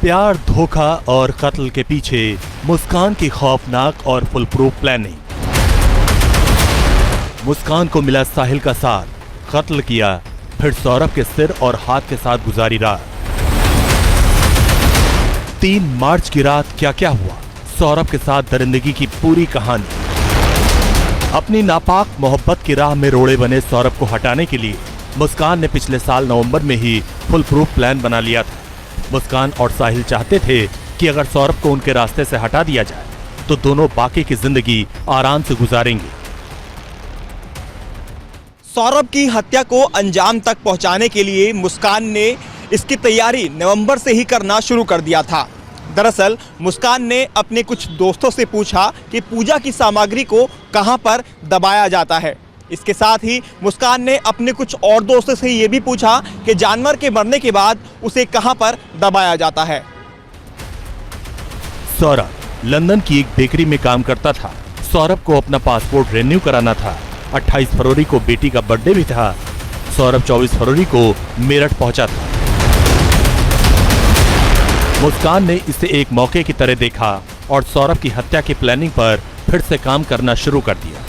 प्यार, धोखा और कत्ल के पीछे मुस्कान की खौफनाक और फुलप्रूफ प्लानिंग। मुस्कान को मिला साहिल का साथ, कत्ल किया, फिर सौरभ के सिर और हाथ के साथ गुजारी रात। 3 मार्च की रात क्या क्या हुआ, सौरभ के साथ दरिंदगी की पूरी कहानी। अपनी नापाक मोहब्बत की राह में रोड़े बने सौरभ को हटाने के लिए मुस्कान ने पिछले साल नवंबर में ही फुल प्रूफ प्लान बना लिया था। मुस्कान और साहिल चाहते थे कि अगर सौरभ को उनके रास्ते से हटा दिया जाए तो दोनों बाकी की जिंदगी आराम से गुजारेंगे। सौरभ की हत्या को अंजाम तक पहुंचाने के लिए मुस्कान ने इसकी तैयारी नवंबर से ही करना शुरू कर दिया था। दरअसल मुस्कान ने अपने कुछ दोस्तों से पूछा कि पूजा की सामग्री को कहां पर दबाया जाता है। इसके साथ ही मुस्कान ने अपने कुछ और दोस्तों से ये भी पूछा कि जानवर के मरने के बाद उसे कहां पर दबाया जाता है। सौरभ लंदन की एक बेकरी में काम करता था। सौरभ को अपना पासपोर्ट रिन्यू कराना था। 28 फरवरी को बेटी का बर्थडे भी था। सौरभ 24 फरवरी को मेरठ पहुंचा था। मुस्कान ने इसे एक मौके की तरह देखा और सौरभ की हत्या की प्लानिंग पर फिर से काम करना शुरू कर दिया।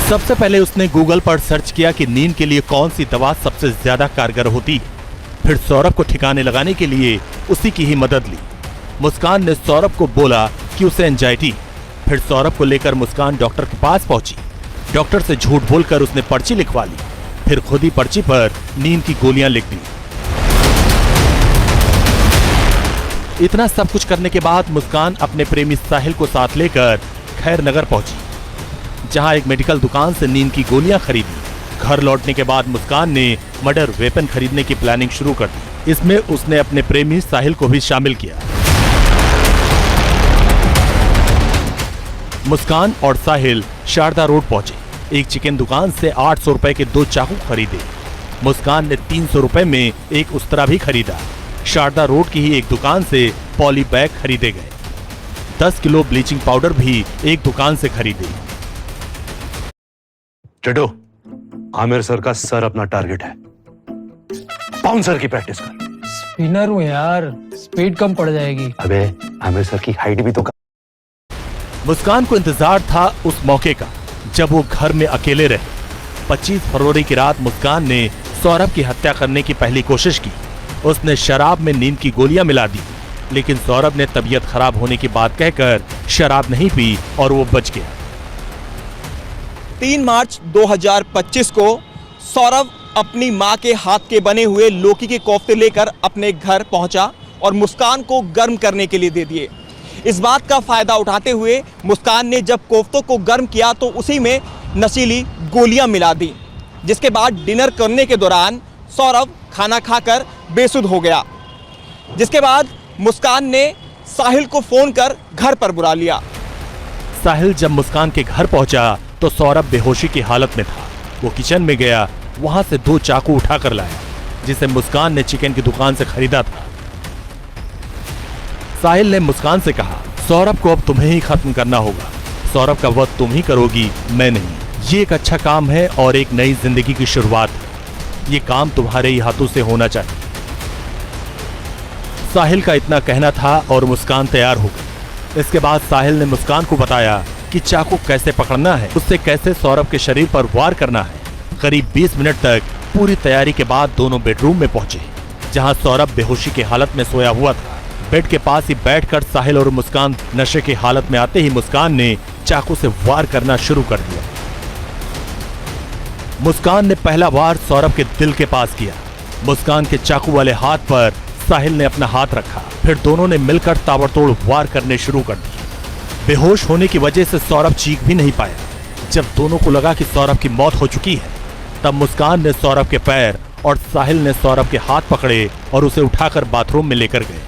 सबसे पहले उसने गूगल पर सर्च किया कि नींद के लिए कौन सी दवा सबसे ज्यादा कारगर होती है। फिर सौरभ को ठिकाने लगाने के लिए उसी की ही मदद ली। मुस्कान ने सौरभ को बोला कि उसे एंजाइटी। फिर सौरभ को लेकर मुस्कान डॉक्टर के पास पहुंची। डॉक्टर से झूठ बोलकर उसने पर्ची लिखवा ली। फिर खुद ही पर्ची पर नींद की गोलियां लिख दी। इतना सब कुछ करने के बाद मुस्कान अपने प्रेमी साहिल को साथ लेकर खैर नगर पहुंची, जहां एक मेडिकल दुकान से नींद की गोलियां खरीदी। घर लौटने के बाद मुस्कान ने मर्डर वेपन खरीदने की प्लानिंग शुरू कर दी। इसमें उसने अपने प्रेमी साहिल को भी शामिल किया। मुस्कान और साहिल शारदा रोड पहुंचे। एक चिकन दुकान से 800 रुपए के 2 चाकू खरीदे। मुस्कान ने 300 रुपए में एक उस्तरा भी खरीदा। शारदा रोड की ही एक दुकान से पॉली बैग खरीदे गए। 10 किलो ब्लीचिंग पाउडर भी एक दुकान से खरीदे। चटो, आमिर सर का सर अपना टारगेट है। बाउंसर की प्रैक्टिस कर। स्पिनर हूँ यार, स्पीड कम पड़ जाएगी। अबे आमिर सर की हाइट भी तो मुस्कान को इंतजार था उस मौके का जब वो घर में अकेले रहे। 25 फरवरी की रात मुस्कान ने सौरभ की हत्या करने की पहली कोशिश की। उसने शराब में नींद की गोलियां मिला दी, लेकिन सौरभ ने तबीयत खराब होने की बात कहकर शराब नहीं पी और वो बच गया। 3 मार्च 2025 को सौरभ अपनी मां के हाथ के बने हुए लौकी के कोफ्ते लेकर अपने घर पहुंचा और मुस्कान को गर्म करने के लिए दे दिए। इस बात का फायदा उठाते हुए मुस्कान ने जब कोफ्तों को गर्म किया तो उसी में नशीली गोलियां मिला दी, जिसके बाद डिनर करने के दौरान सौरभ खाना खाकर बेसुध हो गया। जिसके बाद मुस्कान ने साहिल को फोन कर घर पर बुला लिया। साहिल जब मुस्कान के घर पहुंचा तो सौरभ बेहोशी की हालत में था। वो किचन में गया, वहां से 2 चाकू उठाकर लाया, जिसे मुस्कान ने चिकन की दुकान से खरीदा था। साहिल ने मुस्कान से कहा, सौरभ को अब तुम्हें ही खत्म करना होगा। सौरभ का वध तुम ही करोगी, मैं नहीं। ये एक अच्छा काम है और एक नई जिंदगी की शुरुआत है। ये काम तुम्हारे ही हाथों से होना चाहिए। साहिल का इतना कहना था और मुस्कान तैयार हो गई। इसके बाद साहिल ने मुस्कान को बताया कि चाकू कैसे पकड़ना है, उससे कैसे सौरभ के शरीर पर वार करना है। करीब 20 मिनट तक पूरी तैयारी के बाद दोनों बेडरूम में पहुंचे, जहां सौरभ बेहोशी की हालत में सोया हुआ था। बेड के पास ही बैठकर साहिल और मुस्कान नशे की हालत में आते ही मुस्कान ने चाकू से वार करना शुरू कर दिया। मुस्कान ने पहला वार सौरभ के दिल के पास किया। मुस्कान के चाकू वाले हाथ पर साहिल ने अपना हाथ रखा। फिर दोनों ने मिलकर ताबड़तोड़ वार करने शुरू कर दिए। बेहोश होने की वजह से सौरभ चीख भी नहीं पाया। जब दोनों को लगा कि सौरभ की मौत हो चुकी है, तब मुस्कान ने सौरभ के पैर और साहिल ने सौरभ के हाथ पकड़े और उसे उठाकर बाथरूम में लेकर गए।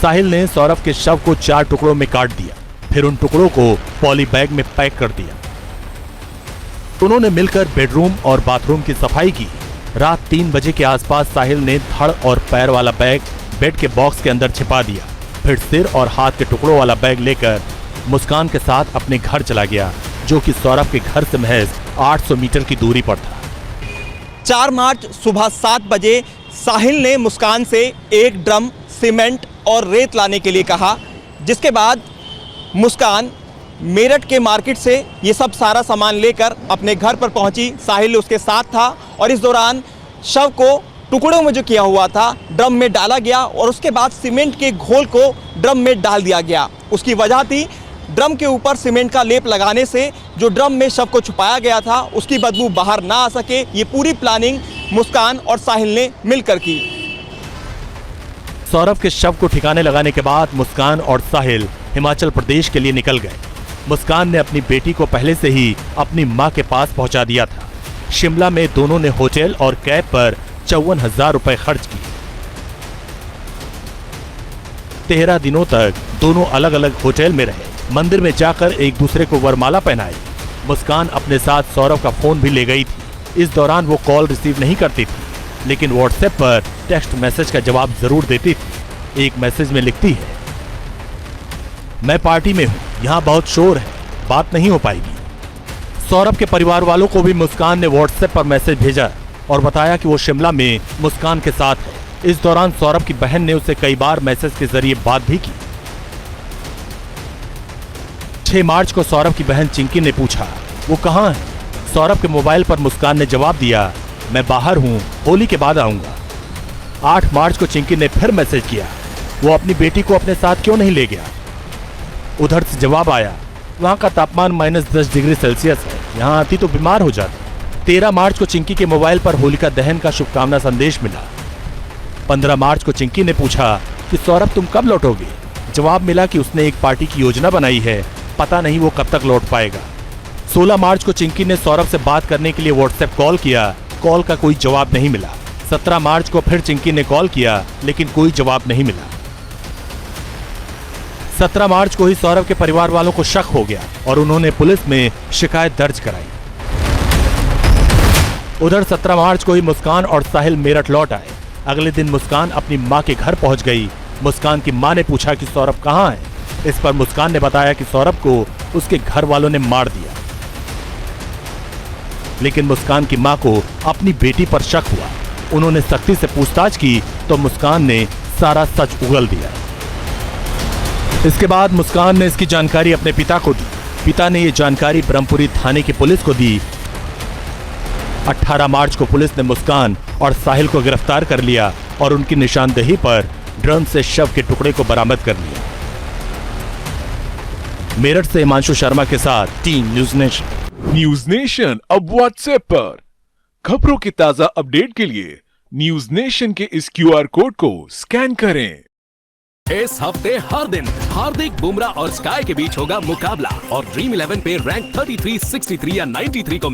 साहिल ने सौरभ के शव को 4 टुकड़ों में काट दिया। फिर उन टुकड़ों को पॉली बैग में पैक कर दिया। उन्होंने मिलकर बेडरूम और बाथरूम की सफाई की। रात 3 बजे के आसपास साहिल ने धड़ और पैर वाला बैग बेड के बॉक्स के अंदर छिपा दिया। फिर सिर और हाथ के टुकड़ों वाला बैग लेकर मुस्कान के साथ अपने घर चला गया, जो कि सौरभ के घर से महज 800 मीटर की दूरी पर था। 4 मार्च सुबह 7 बजे साहिल ने मुस्कान से एक ड्रम सीमेंट और रेत लाने के लिए कहा, जिसके बाद मुस्कान मेरठ के मार्केट से ये सब सारा सामान लेकर अपने घर पर पहुंची। साहिल उसके साथ था और इस दौरान शव को टुकड़ों में जो किया हुआ था ड्रम में डाला गया और उसके बाद सीमेंट के घोल को ड्रम में डाल दिया गया। उसकी वजह थी ड्रम के ऊपर सीमेंट का लेप लगाने से जो ड्रम में शव को छुपाया गया था उसकी बदबू बाहर ना आ सके। ये पूरी प्लानिंग मुस्कान और साहिल ने मिलकर की। सौरभ के शव को ठिकाने लगाने के बाद मुस्कान और साहिल हिमाचल प्रदेश के लिए निकल गए। मुस्कान ने अपनी बेटी को पहले से ही अपनी मां के पास पहुंचा दिया था। शिमला में दोनों ने होटल और कैब पर 54,000 रुपए खर्च किए। 13 दिनों तक दोनों अलग अलग होटल में रहे। मंदिर में जाकर एक दूसरे को वरमाला पहनाई। मुस्कान अपने साथ सौरभ का फोन भी ले गई थी। इस दौरान वो कॉल रिसीव नहीं करती थी, लेकिन व्हाट्सएप पर टेक्स्ट मैसेज का जवाब जरूर देती थी। एक मैसेज में लिखती है, मैं पार्टी में हूं, यहाँ बहुत शोर है, बात नहीं हो पाएगी। सौरभ के परिवार वालों को भी मुस्कान ने व्हाट्सएप पर मैसेज भेजा और बताया कि वो शिमला में मुस्कान के साथ है। इस दौरान सौरभ की बहन ने उसे कई बार मैसेज के जरिए बात भी की। 6 मार्च को सौरभ की बहन चिंकी ने पूछा, वो कहाँ है? सौरभ के मोबाइल पर मुस्कान ने जवाब दिया, मैं बाहर हूँ, होली के बाद आऊंगा। 8 मार्च को चिंकी ने फिर मैसेज किया, वो अपनी बेटी को अपने साथ क्यों नहीं ले गया? उधर से जवाब आया, वहाँ का तापमान -10 डिग्री सेल्सियस है, यहाँ आती तो बीमार हो जाती। 13 मार्च को चिंकी के मोबाइल पर होलिका दहन का शुभकामना संदेश मिला। 15 मार्च को चिंकी ने पूछा कि सौरभ तुम कब लौटोगे? जवाब मिला कि उसने एक पार्टी की योजना बनाई है, पता नहीं वो कब तक लौट पाएगा। 16 मार्च को चिंकी ने सौरभ से बात करने के लिए व्हाट्सएप कॉल किया, कॉल का कोई जवाब नहीं मिला। 17 मार्च को फिर चिंकी ने कॉल किया, लेकिन कोई जवाब नहीं मिला। 17 मार्च को ही सौरभ के परिवार वालों को शक हो गया और उन्होंने पुलिस में शिकायत दर्ज कराई। उधर 17 मार्च को ही मुस्कान और साहिल मेरठ लौट आए। अगले दिन मुस्कान अपनी मां के घर पहुंच गई। मुस्कान की मां ने पूछा कि सौरभ कहां है। इस पर मुस्कान ने बताया कि सौरभ को उसके घर वालों ने मार दिया, लेकिन मुस्कान की मां को अपनी बेटी पर शक हुआ। उन्होंने सख्ती से पूछताछ की तो मुस्कान ने सारा सच उगल दिया। इसके बाद मुस्कान ने इसकी जानकारी अपने पिता को दी। पिता ने ये जानकारी ब्रह्मपुरी थाने की पुलिस को दी। 18 मार्च को पुलिस ने मुस्कान और साहिल को गिरफ्तार कर लिया और उनकी निशानदेही पर ड्रोन से शव के टुकड़े को बरामद कर लिया। मेरठ से हिमांशु शर्मा के साथ team news nation. News nation अब व्हाट्सएप पर खबरों की ताजा अपडेट के लिए न्यूज नेशन के इस QR कोड को स्कैन करें। इस हफ्ते हर दिन हार्दिक बुमराह और स्काई के बीच होगा मुकाबला और ड्रीम 11 पे रैंक 33, 63 या 93 को